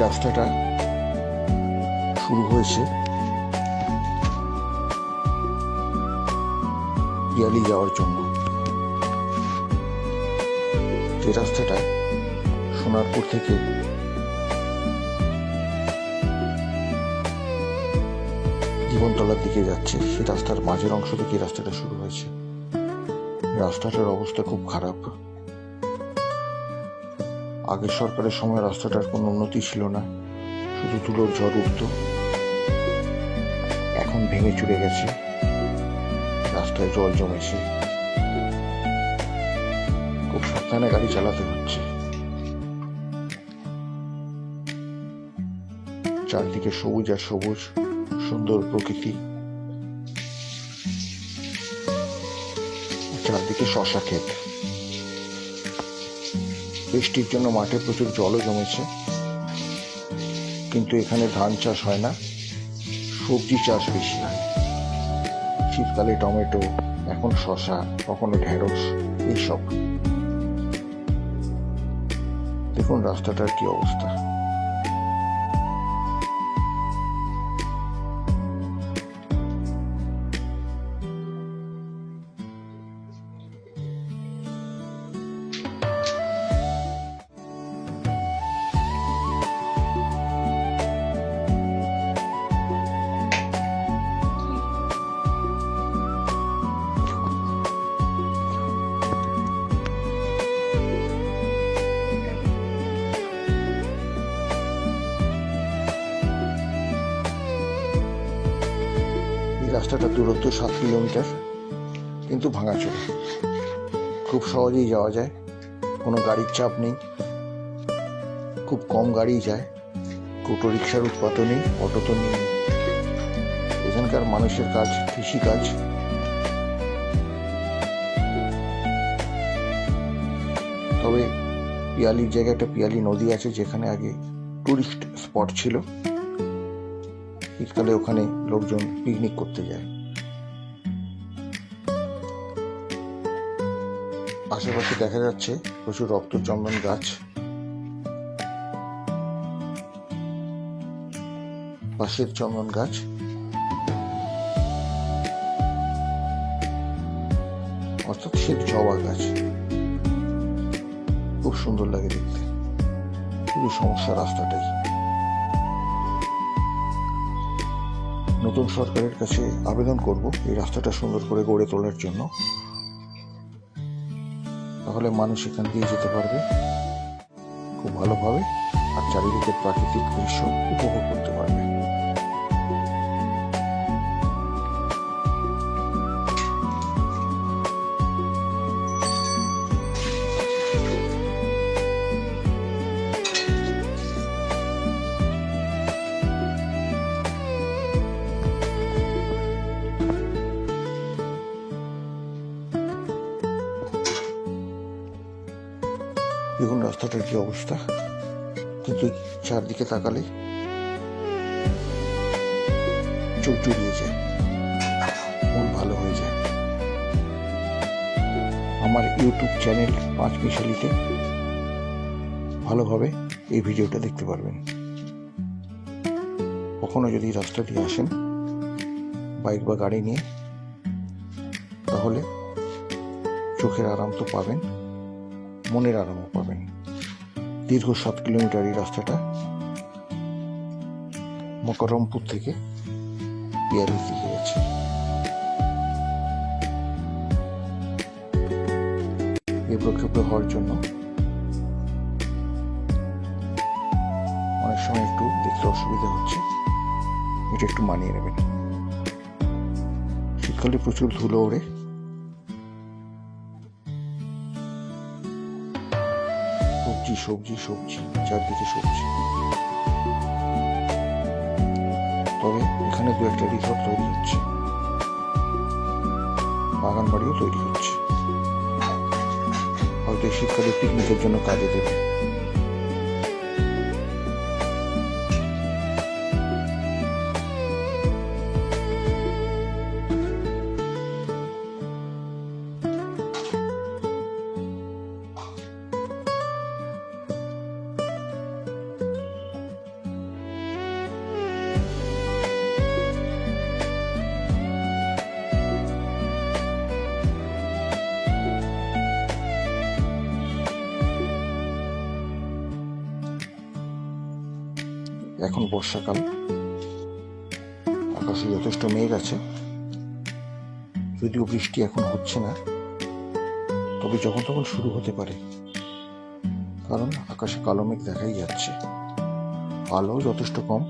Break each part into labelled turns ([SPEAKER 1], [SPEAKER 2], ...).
[SPEAKER 1] রাস্তাটা শুরু হয়েছে পিয়ালি যাওয়ার জন্য। যে রাস্তাটা সোনারপুর থেকে জীবনতলার দিকে যাচ্ছে, সেই রাস্তার মাঝের অংশ থেকে রাস্তাটা শুরু হয়েছে। রাস্তাটার অবস্থা খুব খারাপ। আগের সরকারের সময় রাস্তাটার কোনো উন্নতি ছিল না, শুধু ধুলোর ঝড় উঠত। এখন ভেঙে চুরে গেছে, রাস্তায় জল জমেছে, খুব সাবধানে গাড়ি চালাতে হচ্ছে। চারদিকে সবুজ আর সবুজ, সুন্দর প্রকৃতি, চারদিকে শশা ক্ষেত। বৃষ্টির জন্য মাঠে প্রচুর জলও জমেছে, কিন্তু এখানে ধান চাষ হয় না, সবজি চাষ বেশি হয়। শীতকালে টমেটো, এখন শশা, কখনো ঢেঁড়স, এইসব। দেখুন রাস্তাটার কি অবস্থা। রাস্তাটার দূরত্ব 7 কিলোমিটার, কিন্তু ভাঙাচোরা। খুব সহজেই যাওয়া যায়, কোনো গাড়ির চাপ নেই, খুব কম গাড়ি যায়। টোটো রিক্সার উৎপাতও নেই, অটো তো নেই। এখানকার মানুষের কাজ কৃষিকাজ। তবে পিয়ালির জায়গায় একটা পিয়ালি নদী আছে, যেখানে আগে টুরিস্ট স্পট ছিল। শীতকালে ওখানে লোকজন পিকনিক করতে যায়। আশেপাশে দেখা যাচ্ছে প্রচুর রক্তচন্দন গাছ, বাঁশের চন্দন গাছ, অর্থাৎ শ্বেত জবা গাছ। খুব সুন্দর লাগে দেখতে। শুধু সমস্যা রাস্তাটাই। নতুন সরকারের কাছে আবেদন করব এই রাস্তাটা সুন্দর করে গড়ে তোলার জন্য, তাহলে মানুষ এখান দিয়ে যেতে পারবে খুব ভালোভাবে, আর চারিদিকের প্রাকৃতিক দৃশ্য উপভোগ করতে পারবে। দেখুন রাস্তাটার কি অবস্থা, কিন্তু চারদিকে তাকালে চোখ জুড়িয়ে যায়, মন ভালো হয়ে যায়। আমার ইউটিউব চ্যানেল 5 মিশালিতে ভালোভাবে এই ভিডিওটা দেখতে পারবেন। কখনো যদি রাস্তা দিয়ে আসেন বাইক বা গাড়ি নিয়ে, তাহলে চোখের আরাম তো পাবেন, মনের আরামও পাবেন। দীর্ঘ 7 কিলোমিটার এই রাস্তাটা মকরমপুর থেকে পিয়ালির দিকে গেছে। এবড়োখেবড়ো হওয়ার জন্য অনেক সময় একটু দেখতে অসুবিধা হচ্ছে, এটা একটু মানিয়ে নেবেন। শীতকালে প্রচুর ধুলো ওড়ে, সবজি সবজি, চারদিকে সবজি। তবে এখানে 2-1টা রিসর্ট তৈরি হচ্ছে, বাগান বাড়িও তৈরি হচ্ছে, হয়তো শীতকালে পিকনিকের জন্য কাজে দেবে। এখন বর্ষাকাল, আকাশে যথেষ্ট মেঘ আছে, যদিও বৃষ্টি এখন হচ্ছে না, তবে যখন তখন শুরু হতে পারে, কারণ আকাশে কালো মেঘ দেখাই যাচ্ছে। আলো যথেষ্ট কম,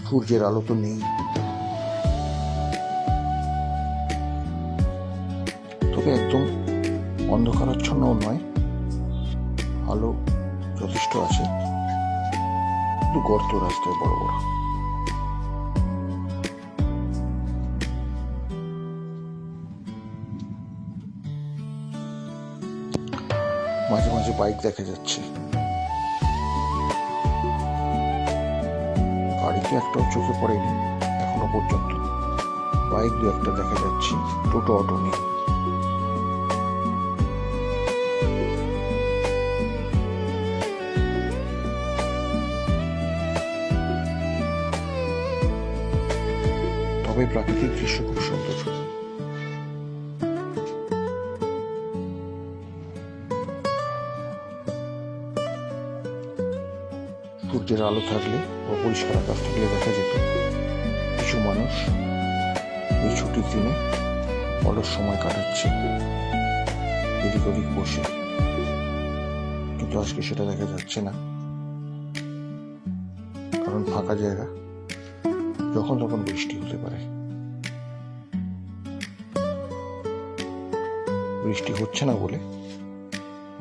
[SPEAKER 1] সূর্যের আলো তো নেই, তবে একদম অন্ধকারাচ্ছন্নও নয়, আলো যথেষ্ট আছে, কিন্তু গর্ত রাস্তায় বড় বড়। মাঝে মাঝে বাইক দেখা যাচ্ছে, গাড়িতে একটাও চোখে পড়েনি এখনো পর্যন্ত, বাইক দু একটা দেখা যাচ্ছে, টোটো অটো নেই। তবে প্রাকৃতিক দৃশ্য খুব সুন্দর। সূর্যের আলো থাকলে ও পরিষ্কার আকাশ থাকলে দেখা যেত কিছু মানুষ এই ছুটির দিনে অলস সময় কাটাচ্ছে এদিক ওদিক বসে, কিন্তু আজকে সেটা দেখা যাচ্ছে না, কারণ ফাঁকা জায়গা, যখন তখন বৃষ্টি হতে পারে। বৃষ্টি হচ্ছে না বলে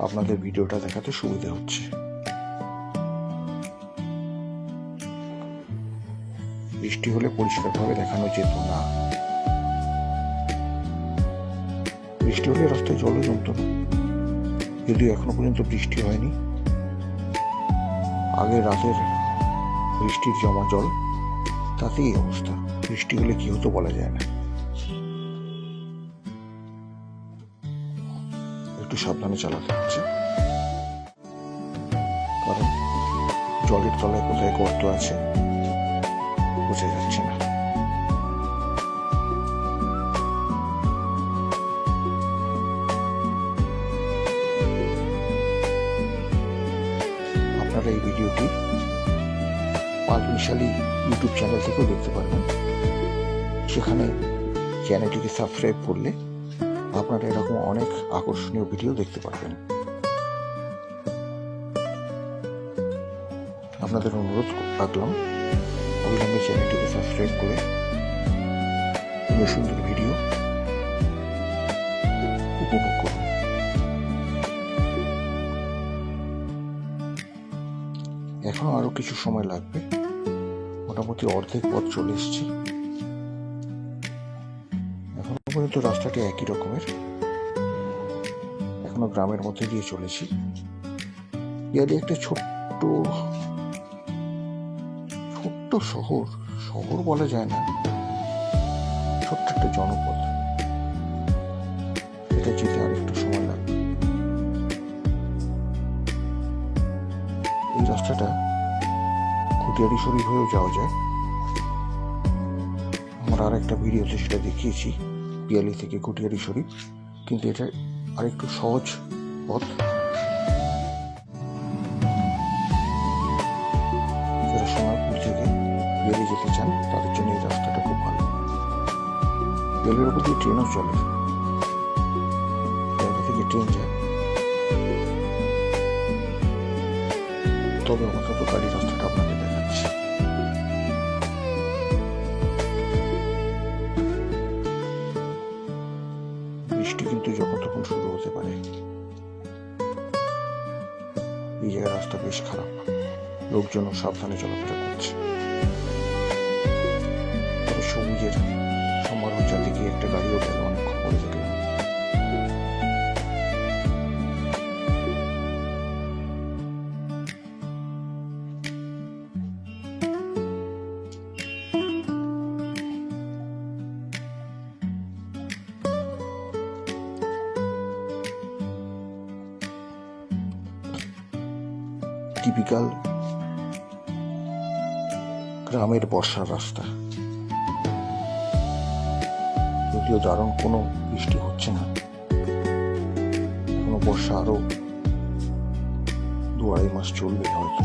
[SPEAKER 1] আপনাদের ভিডিওটা দেখাতে সুবিধা হচ্ছে। বৃষ্টি হলে পরিষ্কারভাবে দেখানো যেত না, বৃষ্টি হলে রাস্তায় জলও জমত না, যদিও এখনো পর্যন্ত বৃষ্টি হয়নি। আগে রাতের বৃষ্টির জমা জল, তাতেই অবস্থা, বৃষ্টি হলে কি হতো বলা যায় না। একটু সাবধানে চালাতে হচ্ছে, কারণ জলের তলায় কোথায় গর্ত আছে বোঝা যাচ্ছে না। আপনারা এই ভিডিওটি পাঁচমিশালি ইউটিউব চ্যানেল থেকেও দেখতে পারবেন, সেখানে চ্যানেলটিকে সাবস্ক্রাইব করলে আপনারা এরকম অনেক আকর্ষণীয় ভিডিও দেখতে পারবেন। আপনাদের অনুরোধ রাখলাম অবিলম্বে চ্যানেলটিকে সাবস্ক্রাইব করে সুন্দর ভিডিও উপভোগ করুন। এখনো আরো কিছু সময় লাগবে, মোটামুটি অর্ধেক পথ চলে এসেছি। এখনো পর্যন্ত রাস্তাটি একই রকমের, এখনো গ্রামের মধ্যে দিয়ে চলেছি। ইয়াদি একটা ছোট্ট শহর, শহর বলা যায় না, ছোট্ট একটা জনপদ, এটা যেতে আর একটু সময় লাগবে। এই রাস্তাটা কুটিয়ারি শরীফ হয়েও যাওয়া যায়, আমার আর একটা ভিডিওতে সেটা দেখিয়েছি, পিয়ালি থেকে কুটিয়ারি শরীফ, কিন্তু এটা আরেকটু সহজ পথ। যারা সোনারপুর থেকে পিয়ালি যেতে চান তাদের জন্য এই রাস্তাটা খুব ভালো। রেলের উপর দিয়ে ট্রেনও চলে, জায়গা থেকে ট্রেন যায়, তবে আপাতত গাড়ি রাস্তাটা আপনাকে দেখাচ্ছি। বৃষ্টি কিন্তু যখন তখন শুরু হতে পারে, এই জায়গায় রাস্তা বেশ খারাপ, লোকজনও সাবধানে চলাফেরা করছে। তবে সবুজের সমারোহ চারদিকে একটা গাড়িও গেল অনেকক্ষণ পরে দেখলাম। টিপিক্যাল গ্রামের বর্ষার রাস্তা, যদিও দারুণ কোনো বৃষ্টি হচ্ছে না, এখনো বর্ষা আরো 2-2.5 মাস চলবে হয়তো।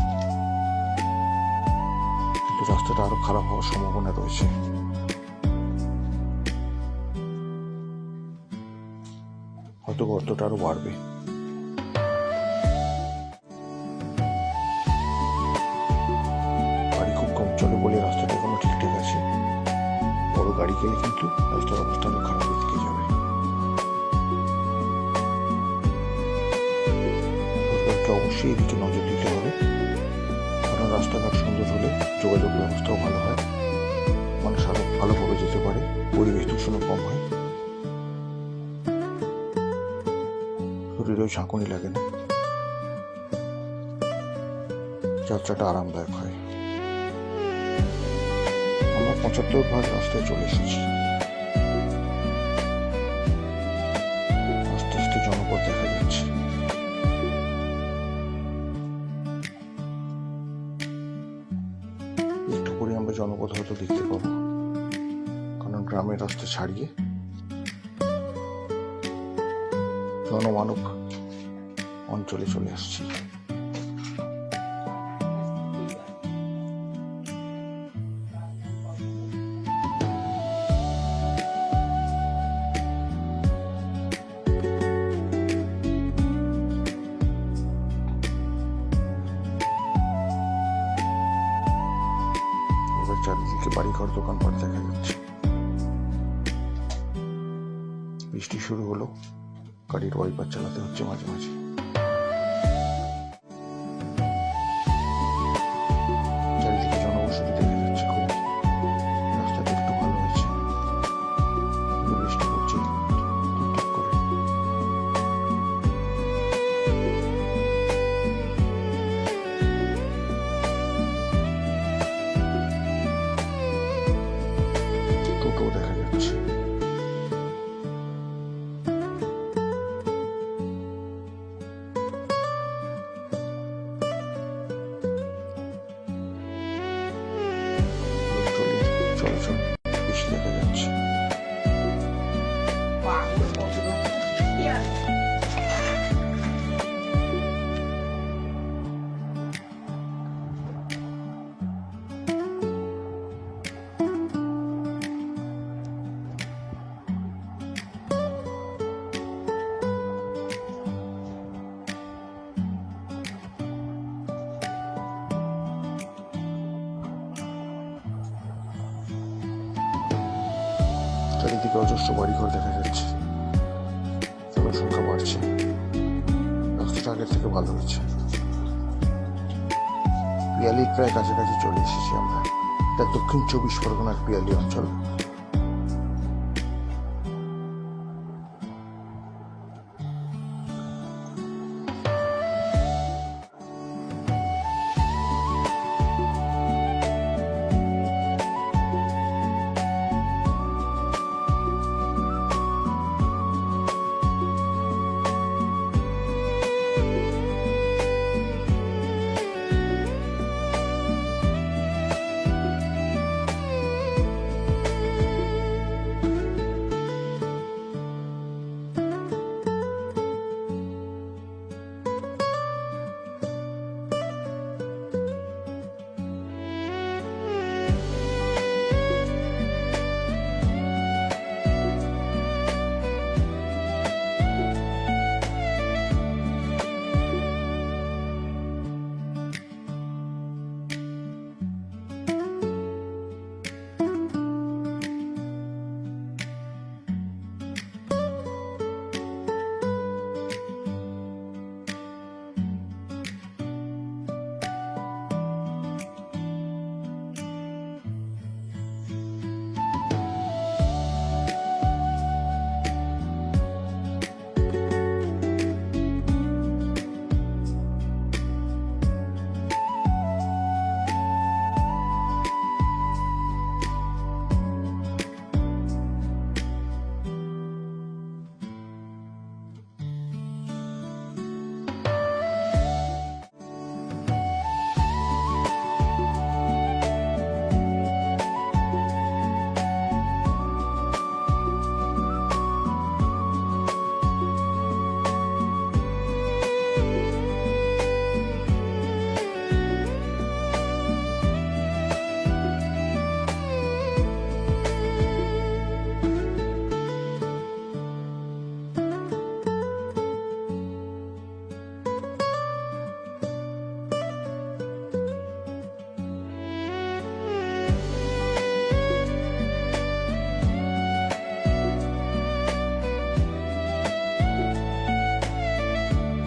[SPEAKER 1] তো রাস্তাটা আরো খারাপ হওয়ার সম্ভাবনা রয়েছে। হয়তো গর্তটা আরো বাড়বে। গাড়ি খুব কম চলে বলে রাস্তাটা এখনো ঠিকঠাক আছে। বড় গাড়ি গেলে কিন্তু রাস্তার অবস্থা আরো খারাপের দিকে যাবে। সরকারকে অবশ্যই এদিকে নজর দিতে হবে, কারণ রাস্তাঘাট সুন্দর হলে যোগাযোগ ব্যবস্থাও ভালো হয়, মানুষ আরো ভালোভাবে যেতে পারে, পরিবেশ দূষণও কম হয়, শরীরেও ঝাঁকুনি লাগে না, যাত্রাটা আরামদায়ক হয়। আমরা 75 রাস্তায় চলে এসেছি। আস্তে আস্তে জনপদ দেখা যাচ্ছে। একটু করে আমরা জনপদ হয়তো দেখতে পাবো, কারণ গ্রামের রাস্তা ছাড়িয়ে জনমানব অঞ্চলে চলে আসছি। চারিদিকে বাড়িঘর দোকানপাট দেখা যাচ্ছে। বৃষ্টি শুরু হলো, গাড়ির ওয়াইপার চালাতে হচ্ছে মাঝে মাঝে। চারিদিকে জনবসতি দেখা যাচ্ছে খুব। রাস্তাটা একটু ভালো হয়েছে, বৃষ্টি পড়ছে টুকটুক করে। টোটো দেখা যাচ্ছে। চলাচল বেশি দেখা যাচ্ছে। চারিদিকে অজস্র বাড়িঘর দেখা যাচ্ছে, জনসংখ্যা বাড়ছে, রাস্তাটা আগের থেকে ভালো হয়েছে। পিয়ালির প্রায় কাছাকাছি চলে এসেছি আমরা। এটা দক্ষিণ 24 পরগনার পিয়ালি অঞ্চল।